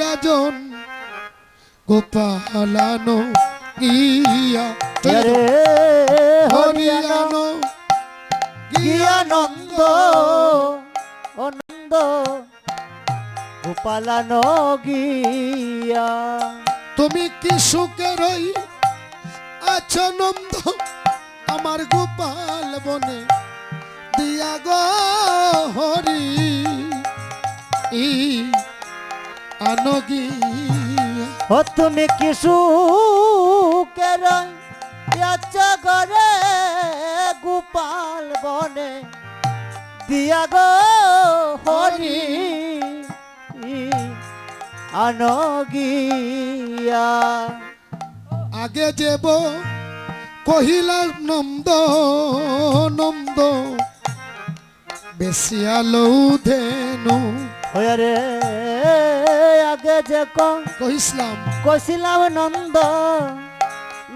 রাজন গোপালানো গিয়া রে হরিয়ানো গিয়া নন্দ ও নন্দ গোপালানো গিয়া তুমি কি সুখে রই আছো নন্দ আমার গোপাল বনে দিয়া গো হরি আনো গিয়া। ও তুমি কিছু করে গোপাল বনে দিয়া গো হরি আনগিয়া। আগে যেব কহিলা নন্দ নন্দ বেশি আলো ধেনু রে আগে যে কহিসলাম কইছিলাম নন্দ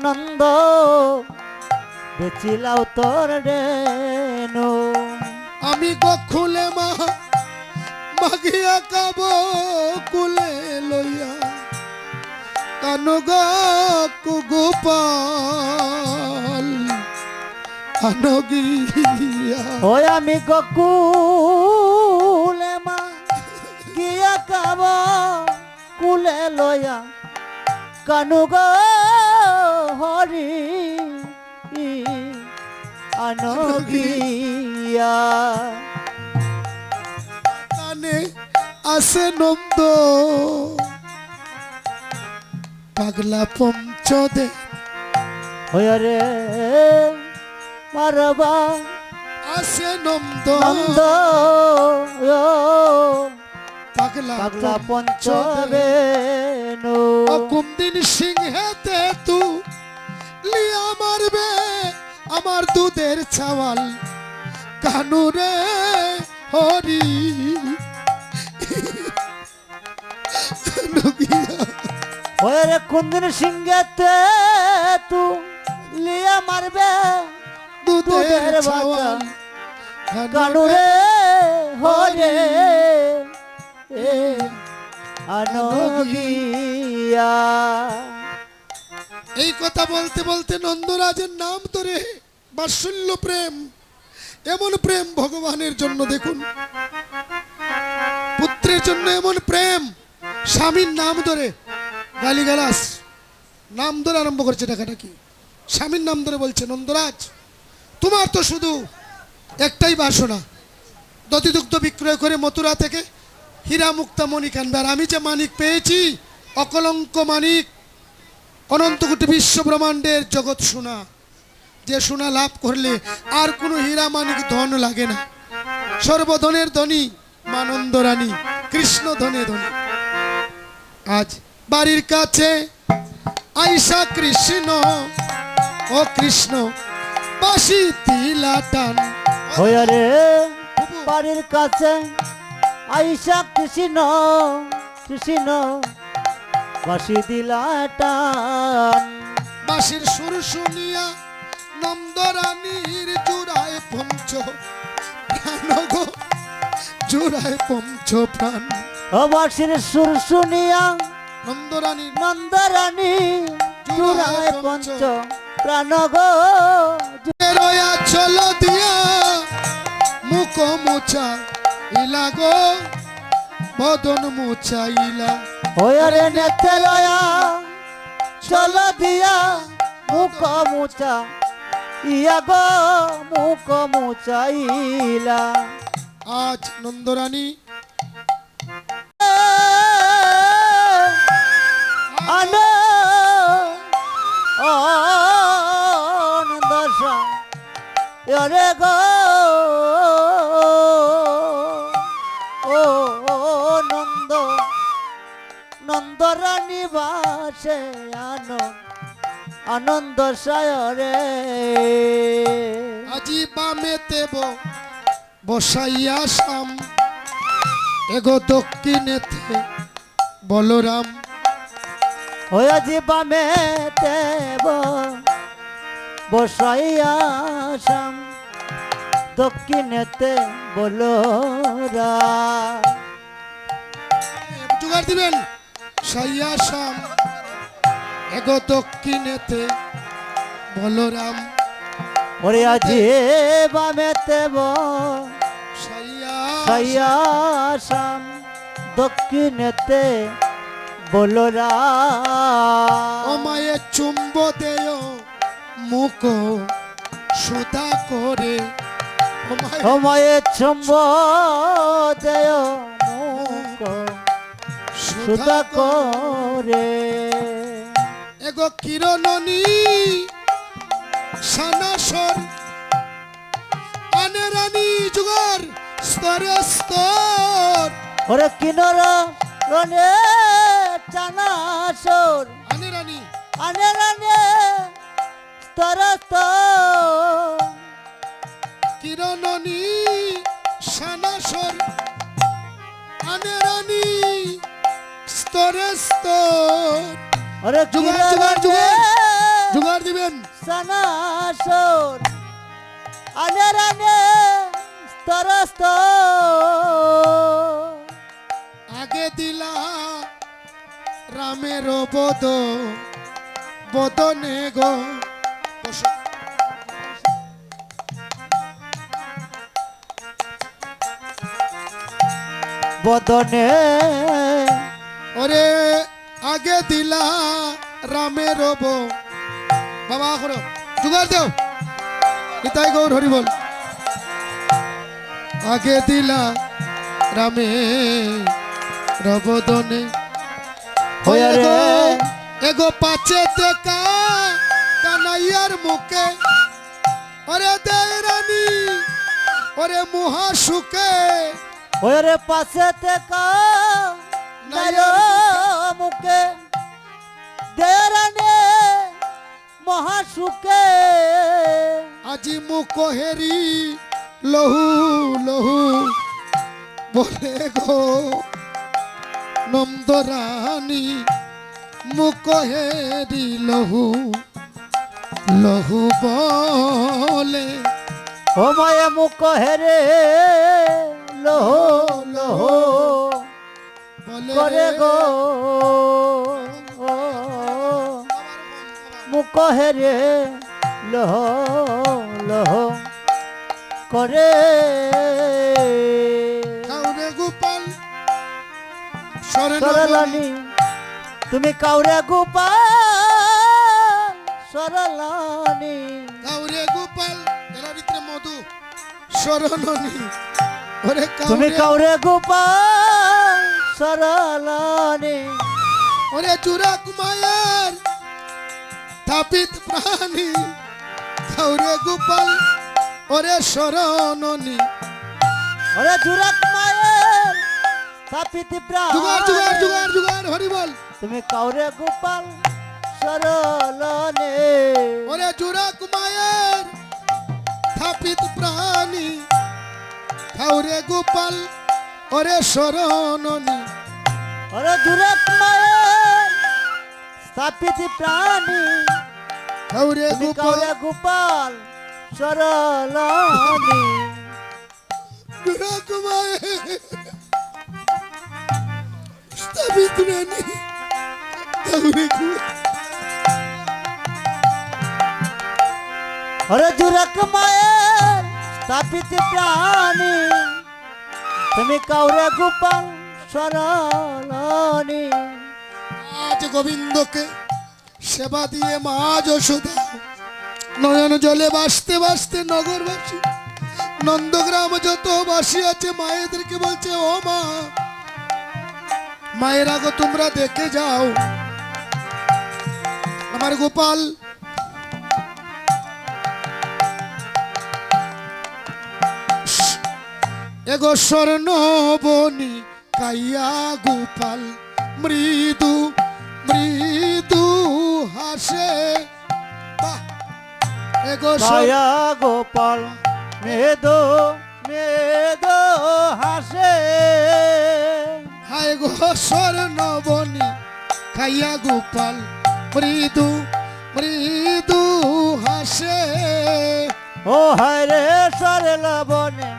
নন্দ বেচিলাও তোর রেনু আমি গখুলে মা মাগিয়া কাব কুলে লইয়া কানু গু গোপাল আনগিয়া। ওই আমি গকুলে মা গিয়া কাব কুলে লয়া কানু গো হরি আনগিয়া। কানে আসে নন্দ পাগলা পঞ্চদে রে মারবা আসে নন্দ নন্দ পাগলা পাগলা পঞ্চবেনু কুমদিন সিংহেতে তু লিয়া মারবে আমার দুধের ছাওয়াল কানুরে হরি ওরে কুন্দিন সিংহেতে তু লিয়া মারবে দুধের বাচ্চা কানুরে হরে আনগিয়া। এই কথা বলতে বলতে নন্দরাজের নাম ধরে বাৎসল্য প্রেম, এমন প্রেম ভগবানের জন্য দেখুন, পুত্রের জন্য এমন প্রেম, স্বামীর নাম ধরে গালিগালাস নাম ধরে আরম্ভ করছে ডাকাডাকি, স্বামীর নাম ধরে বলছে নন্দরাজ তোমার তো শুধু একটাই বাসনা, দধিদুগ্ধ বিক্রয় করে মথুরা থেকে হীরা মুক্তা মণিক আনবে, আর আমি যে মানিক পেয়েছি অকলঙ্ক মানিক, অনন্ত কোটি বিশ্ব ব্রহ্মাণ্ডের জগৎ সোনা, যে সোনা লাভ করলে আর কোনো হীরা মানিক ধন লাগে না, সর্বধনের ধনী মানন্দ রানী কৃষ্ণ ধনে ধনী। আজ বাড়ির কাছে আইসা কৃষ্ণ ও কৃষ্ণ বাসি তিলা টান রে বাড়ির কাছে আইসা কৃষ্ণ কৃষ্ণ বাসি দিলা টান, বাসির সুর শুনিয়া নন্দরানীর জুড়ায় পঞ্চ প্রাণ গো জুড়ায় পঞ্চ প্রাণ। ও বাসির সুর শুনিয়া নন্দরানী নন্দরানী জুড়ায় পঞ্চ প্রাণ গো রয়া চল দিয়া মুখ মুছা ইলা গো বদন মুছাইলা। রে নেতে লয়া চল দিয়া মুখ মুচা ইয়া গো মুখ মুচাইলা। আজ নন্দরানী আনন্দসা রে গো ও নন্দ নন্দরানী বাসে আনন্দ সায়রে। আজি বামেতে বসাইয়া শাম এগো দক্ষিণেতে বলরাম। হয়ে জীবামে দেব বসাইয়া শাম দক্ষিণেতে বলরা। জোগাড় দিবেন সাইয়া শ্যাম এগো দক্ষিণেতে বলরাম ওরে আজি বামেতে সাইয়া শ্যাম দক্ষিণেতে বলরাম ও মায়ের চুম্ব দেয় মুখ সুদা করে ও মায়ের সময়ে চুম্ব দেয় মুখ সুদা করে এগো কিরণনী সানাসর আনেরানি যুগর স্তরে স্তর ওরে কিনর রনে চানাসর আনেরানি আনে রানে স্তরস্ত কিরণনী সানাসর আনেরানি স্তরে স্তর ওরে জোগাড়, জোগাড়, জোগাড়। জোগাড় দিবেন সানাসর আনে রানে স্তরস্ত আগে দিলা রামের বদনে গো বসো। বদনে ওরে আগে দিলা রামের বাবা করো জোগাড় দেও নিতাই গৌর হরি বল আগে দিলা রামে রবদনে হইয়া রে এগো পাচে দেখা কানাইয়ার মুখে ওরে দেয় রানী ওরে মুহা সুখে ওরে পাশে থেকে নায় মুখে দেরানে মহাসুখে আজি মুখ হেরি লহু লহু বলে গো নন্দরানী মুখ হেরি লহু লহু বলে ও মায়ে মুখ হেরে লোহ লোহ বলে করে গো মুখ হেরে লোহ লোহ করে কাউরে গোপাল সরলানি সরলানি তুমি কাউরে গোপাল সরলানি কাউরে গোপাল এরা ভিতরে মধু সরলনি ওরে তুমি কাউরে কাউরে গোপাল সরলানি ওরে চূড়া কুমায়ের থাপিত প্রাণী কাউরে গোপাল ওরে শরণনি ওরে জুরাক মায়ের তাপিতি প্রাণ জুগার জুগার জুগার জুগার হরি বল তুমি কাউরে গোপাল সরলনে ওরে চূড়া কুমায়ের থাপিত প্রাণী কাউরে গোপাল ওরে শরণনি ওরে জুরাক মায়ের তাপিতি প্রাণী কাউরে তুমি গোপাল কাউরে গোপাল সরলনে চূড়া কুমায়ের থাপিত প্রাণী কাউরে গোপাল ওরে জুরাক মায়ের তাপিতি প্রাণী তুমি কাউরে গোপাল সরলনে আজ গোবিন্দকে সেবা দিয়ে মা যশোদা নয়ন জলে বাসতে বাসতে নগরবাসী নন্দগ্রাম যত বাসী আছে মায়েদেরকে বলছে ও মা মায়েরা গো তোমরা দেখে যাও আমার গোপাল এগো স্বর্ণ বনি কাইয়া গোপাল মৃদু মৃদু হাসে বাহ! এগো ছায়া গোপাল মেদো মেদো হাসে হায় গো স্বর্ণ বনি কাইয়া গোপাল মৃদু মৃদু হাসে ও হরে সরল বনে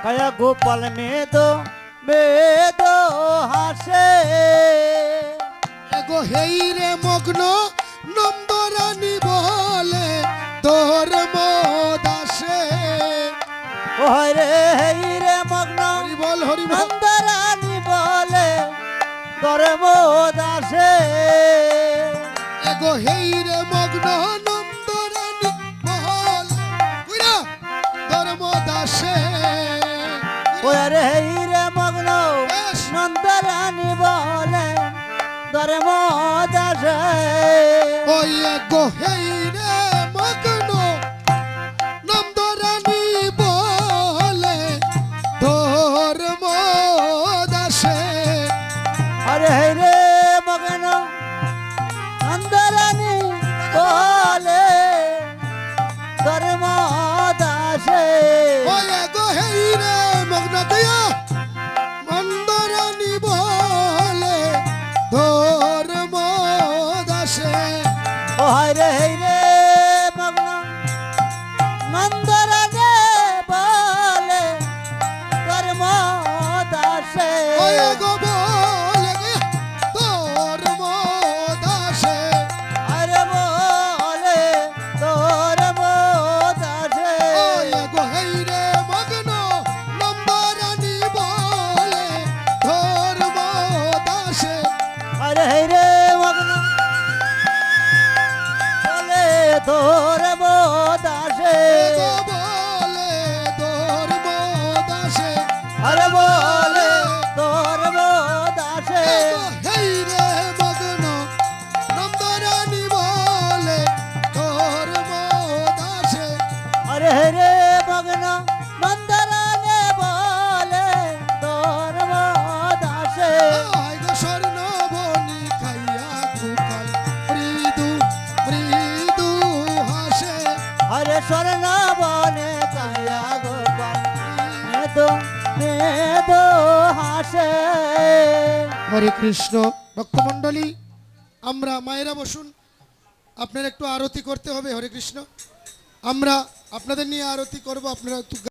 কায়া গোপাল মেদো মেদো হাসে দাসে এগো হেই রে মগ্ন নন্দরানী বলে ধর্ম দাসে। ও হায় রে হেই রে মগ্ন হরি বল হরি বল। নন্দরানী বলে ধর্ম দাসে এগো হেই রে মগ্ন নন্দরানী বলে কইরা ধর্ম দাসে। ওরে হেই রে মগ্ন বেশ। নন্দরানী বলে ধর্ম দাসে ওই এগো হেই রে মগ্ন নন্দরানী বলে ধর্ম দাসে। আরে হেই রে মগ্ন নন্দরানী বলে ধর্ম দাসে ওই এগো হেই রে মগ্ন দিয়া মন্দরানী বলে ধর্ম দাসে। ও হায় রে হেই রে মগ্ন নন্দরানী বলে ধর্ম দাসে ওই এগো বলে ধর্ম দাসে। আরে বলে ধর্ম দাসে ওই এগো হেই রে মগ্ন নন্দরানী বলে ধর্ম দাসে। আরে হেই রে মগ্ন বলে ধর্ম দাসে এগো বলে ধর্ম দাসে। আরে বলে ধর্ম দাসে এগো হেই রে মগ্ন নন্দরানী বলে ধর্ম দাসে। আরে হেই রে মগ্ন নন্দরানী বলে ধর্ম দাসে আয় গো স্বর্ণবনি খাইয়া গোপাল মৃদু মৃদু হাসে। আরে স্বর্ণ বনে কায়া গোপাল মেদো মেদো হাসে হরে কৃষ্ণ। ভক্তমণ্ডলী, আমরা মায়েরা বসুন, আপনার একটু আরতি করতে হবে। হরে কৃষ্ণ। আমরা আপনাদের নিয়ে আরতি করব, আপনারা একটু